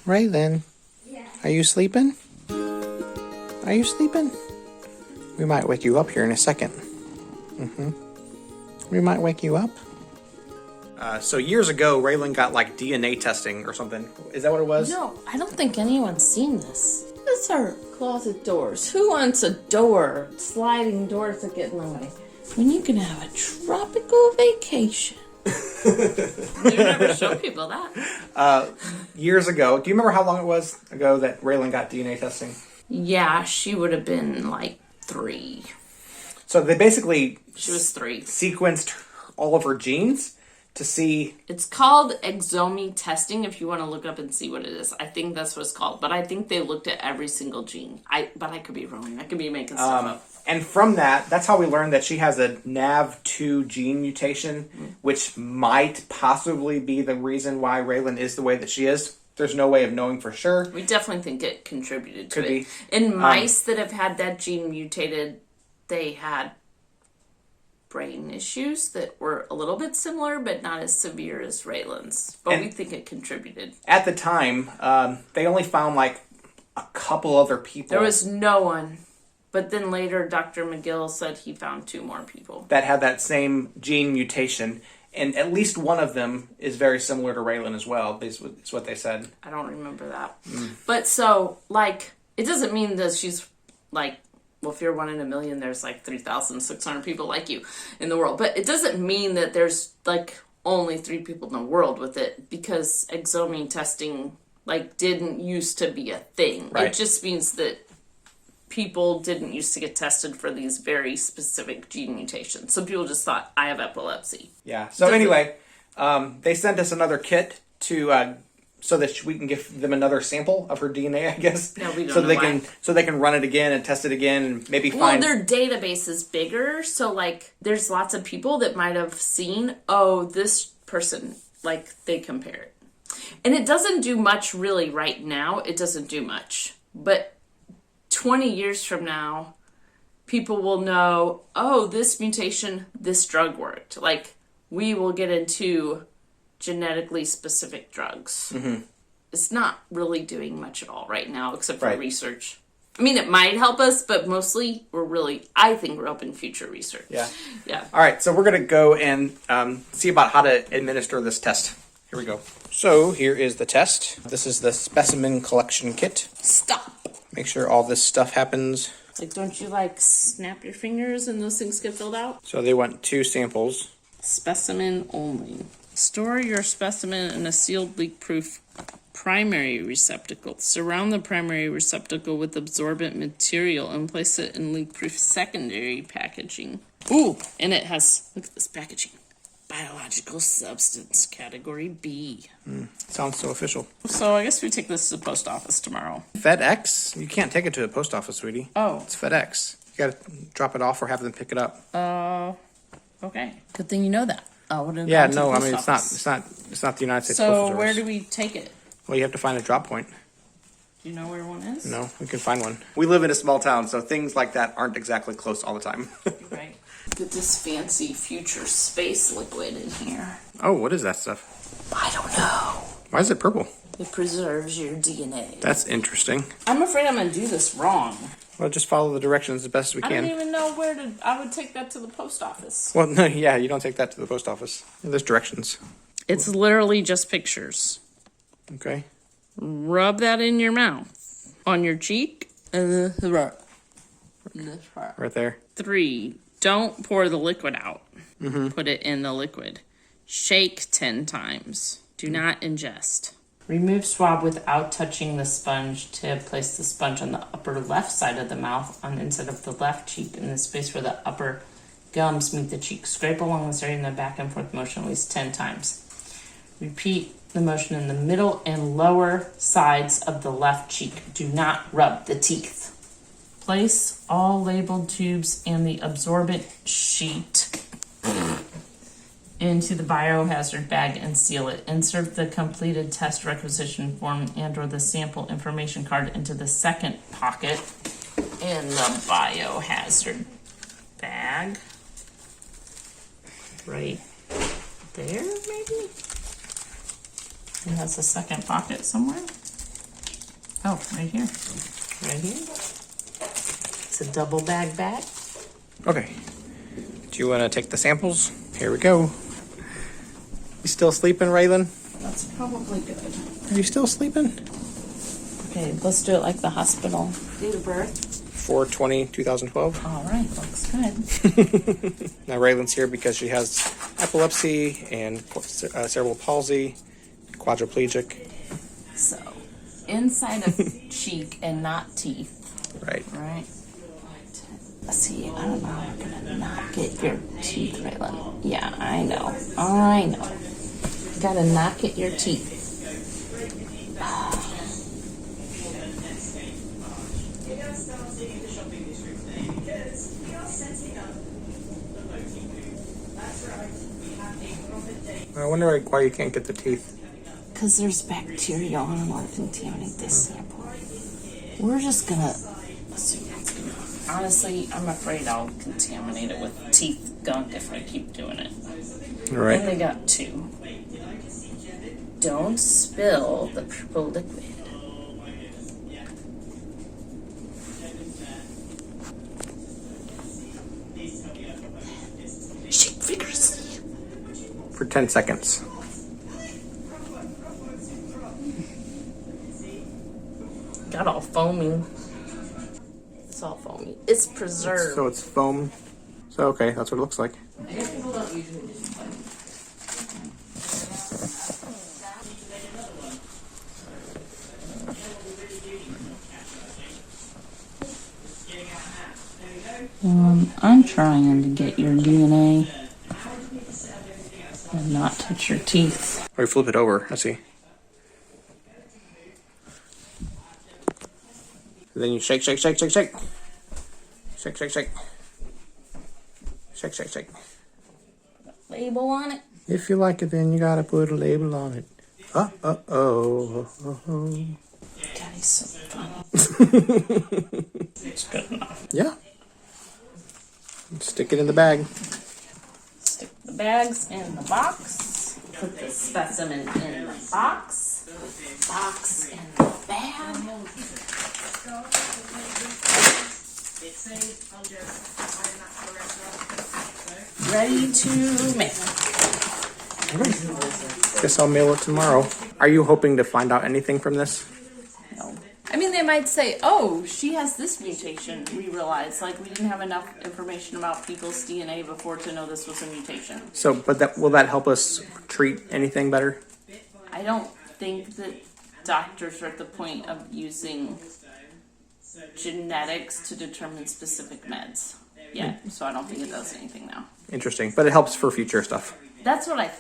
Raelynn, Yeah. are you sleeping? Are you sleeping? We might wake you up here in a second. We might wake you up. So years ago, Raelynn got like DNA testing or something. Is that what it was? No, I don't think anyone's seen this. These are closet doors. Who wants a door? Sliding doors that get in the way. When you can have a tropical vacation. You never show people that. Years ago. Do you remember how long it was ago that Raelynn got DNA testing? Yeah, she would have been like 3. So they basically She was 3. sequenced all of her genes to see. It's called Exome testing if you want to look up and see what it is. I think that's what it's called. But I think they looked at every single gene. But I could be wrong. I could be making stuff up. And from that's how we learned that she has a NAV2 gene mutation, which might possibly be the reason why Raelynn is the way that she is. There's no way of knowing for sure. We definitely think it contributed to Could it. be. In mice that have had that gene mutated, they had brain issues that were a little bit similar, but not as severe as Raelynn's. But we think it contributed. At the time, they only found like a couple other people. There was no one. But then later, Dr. McGill said he found 2 more people that had that same gene mutation. And at least one of them is very similar to Raelynn as well. Is what they said. I don't remember that. But so, like, it doesn't mean that she's, like, well, if you're 1 in a million, there's, like, 3,600 people like you in the world. But it doesn't mean that there's, like, only 3 people in the world with it. Because exome testing, like, didn't used to be a thing. Right. It just means that people didn't used to get tested for these very specific gene mutations. So people just thought, I have epilepsy. Yeah. So anyway, they sent us another kit to so that we can give them another sample of her DNA, I guess. No, we don't so know they why. can run it again and test it again and maybe Well, find. their database is bigger, so, like, there's lots of people that might have seen, oh, this person, like, they compare it. And it doesn't do much, really, right now. It doesn't do much. But 20 years from now, people will know, oh, this mutation, this drug worked. Like, we will get into genetically specific drugs. It's not really doing much at all right now, except for research. I mean, it might help us, but mostly I think we're up in future research. Yeah. Yeah. All right, so we're going to go and see about how to administer this test. Here we go. So here is the test. This is the specimen collection kit. Stop. Make sure all this stuff happens. Like, don't you, like, snap your fingers and those things get filled out? So they want 2 samples. Specimen only. Store your specimen in a sealed leak-proof primary receptacle. Surround the primary receptacle with absorbent material and place it in leak-proof secondary packaging. Ooh, and it has, look at this packaging. Biological substance, category B. Sounds so official. So I guess we take this to the post office tomorrow. FedEx? You can't take it to the post office, sweetie. Oh. It's FedEx. You gotta drop it off or have them pick it up. Okay. Good thing you know that. Yeah, no, I mean, it's not the United States Postal So Service. where do we take it? Well, you have to find a drop point. Do you know where one is? No, we can find one. We live in a small town, so things like that aren't exactly close all the time. Right. Look at this fancy future space liquid in here. Oh, what is that stuff? I don't know. Why is it purple? It preserves your DNA. That's interesting. I'm afraid I'm going to do this wrong. Well, just follow the directions as best as we I can. don't even know where to... I would take that to the post office. Well, no, yeah, you don't take that to the post office. There's directions. It's literally just pictures. Okay. Rub that in your mouth. On your cheek. And then Right there. 3. Don't pour the liquid out. Put it in the liquid. Shake 10 times. Do not ingest. Remove swab without touching the sponge tip. Place the sponge on the upper left side of the mouth on the inside of the left cheek in the space where the upper gums meet the cheek. Scrape along this area in the back and forth motion at least 10 times. Repeat the motion in the middle and lower sides of the left cheek. Do not rub the teeth. Place all labeled tubes and the absorbent sheet into the biohazard bag and seal it. Insert the completed test requisition form and or the sample information card into the second pocket in the biohazard bag. Right there, maybe? It has a second pocket somewhere. Oh, right here. Right here. It's a double bag bag. Okay. Do you want to take the samples? Here we go. You still sleeping, Raylan? That's probably good. Are you still sleeping? Okay, let's do it like the hospital. Date of birth. 4/20/2012. All right, looks good. Now Raylan's here because she has epilepsy and cerebral palsy, quadriplegic. So, inside of cheek and not teeth. Right. Right. See, I don't know how we're gonna not get your teeth, Raylan. Yeah, I know. I know. You gotta not get your teeth. I wonder why you can't get the teeth. Because there's bacteria on them or contaminate this sample. We're just gonna assume it's gonna. Honestly, I'm afraid I'll contaminate it with teeth gunk if I keep doing it. All right. Only got 2. Don't spill the purple liquid. Shake vigorously. For 10 seconds. Got all foamy. It's all foamy. It's preserved. So it's foam. So okay, that's what it looks like. I'm trying to get your DNA and not touch your teeth. Or you flip it over. I see. Then you shake, shake, shake, shake, shake. Shake, shake, shake. Shake, shake, shake. Label on it. If you like it, then you gotta put a label on it. Oh. Daddy's so funny. It's good enough. Yeah. Stick it in the bag. Stick the bags in the box. Put the specimen in the box. Box in the bag. Ready to make. Okay. Guess I'll mail it tomorrow. Are you hoping to find out anything from this? No. I mean, they might say, oh, she has this mutation. We realized, like, we didn't have enough information about people's DNA before to know this was a mutation. So, but will that help us treat anything better? I don't think that doctors are at the point of using genetics to determine specific meds yet, so I don't think it does anything now. Interesting, but it helps for future stuff. That's what I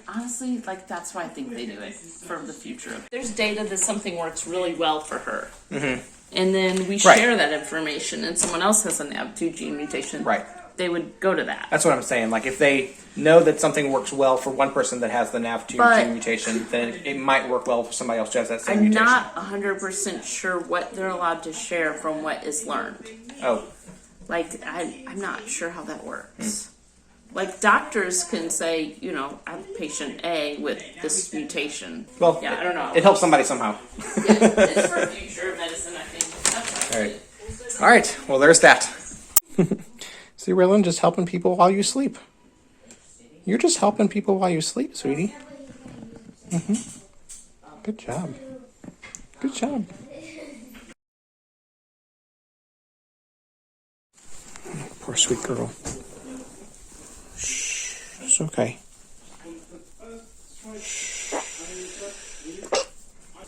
honestly, like, that's why I think they do it, for the future. There's data that something works really well for her. Mm-hmm. And then we share that information, and someone else has a NAV2 gene mutation. Right. They would go to that. That's what I'm saying. Like, if they know that something works well for one person that has the NAV2 gene mutation, then it might work well for somebody else who has that same mutation. I'm not 100% sure what they're allowed to share from what is learned. Oh. Like, I'm not sure how that works. Like, doctors can say, you know, I have patient A with this mutation. Well, yeah, I don't know. It helps somebody somehow. Yeah, it's for future medicine, I think. That's all right. All right. Well, there's that. See, Raylan, just helping people while you sleep. You're just helping people while you sleep, sweetie. Good job. Good job. Poor sweet girl. Shh. It's okay. Shh.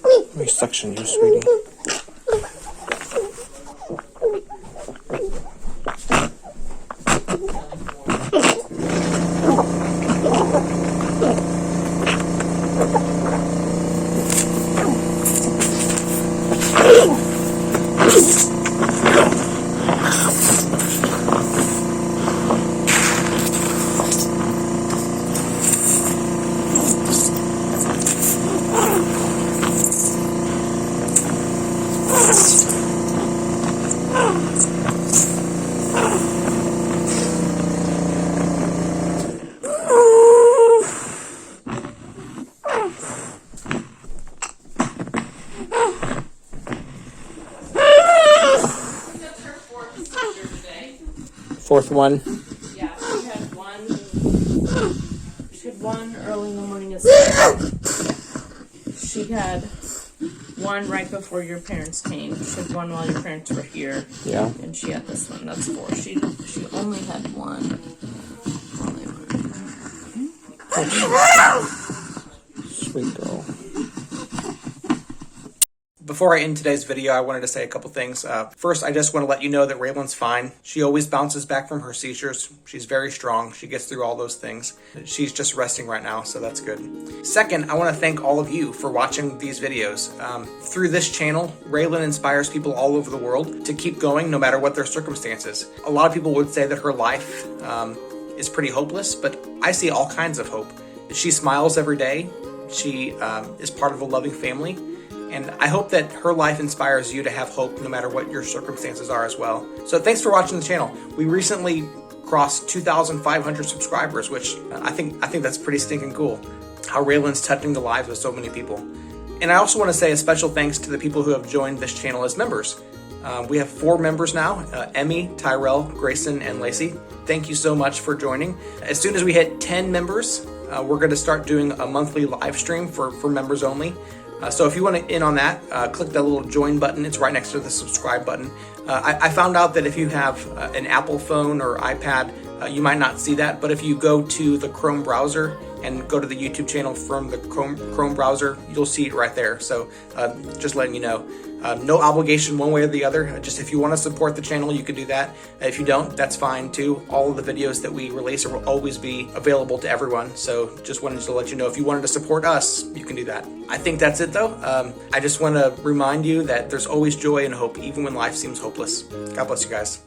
Let me suction you, sweetie. fourth one. Yeah, she had one. She had one early in the morning at 7. She had one right before your parents came. She had one while your parents were here. Yeah. And she had this one. That's 4. She only had one while they were here. Sweet girl. Before I end today's video, I wanted to say a couple things. First, I just want to let you know that RAELYNN'S fine. She always bounces back from her seizures. She's very strong. She gets through all those things. She's just resting right now, so that's good. Second, I want to thank all of you for watching these videos. Through this channel, RAELYNN inspires people all over the world to keep going no matter what their circumstances. A lot of people would say that her life is pretty hopeless, but I see all kinds of hope. She smiles every day. She is part of a loving family. And I hope that her life inspires you to have hope no matter what your circumstances are as well. So thanks for watching the channel. We recently crossed 2,500 subscribers, which I think that's pretty stinking cool. How RAELYNN'S touching the lives of so many people. And I also want to say a special thanks to the people who have joined this channel as members. We have 4 members now, Emmy, Tyrell, Grayson, and Lacey. Thank you so much for joining. As soon as we hit 10 members, we're going to start doing a monthly live stream for members only. So if you want to in on that, click that little join button. It's right next to the subscribe button. I found out that if you have an Apple phone or iPad, you might not see that. But if you go to the Chrome browser and go to the YouTube channel from the Chrome browser, you'll see it right there. So just letting you know. No obligation one way or the other. Just if you want to support the channel, you can do that. If you don't, that's fine too. All of the videos that we release will always be available to everyone. So just wanted to let you know, if you wanted to support us, you can do that. I think that's it though. I just want to remind you that there's always joy and hope, even when life seems hopeless. God bless you guys.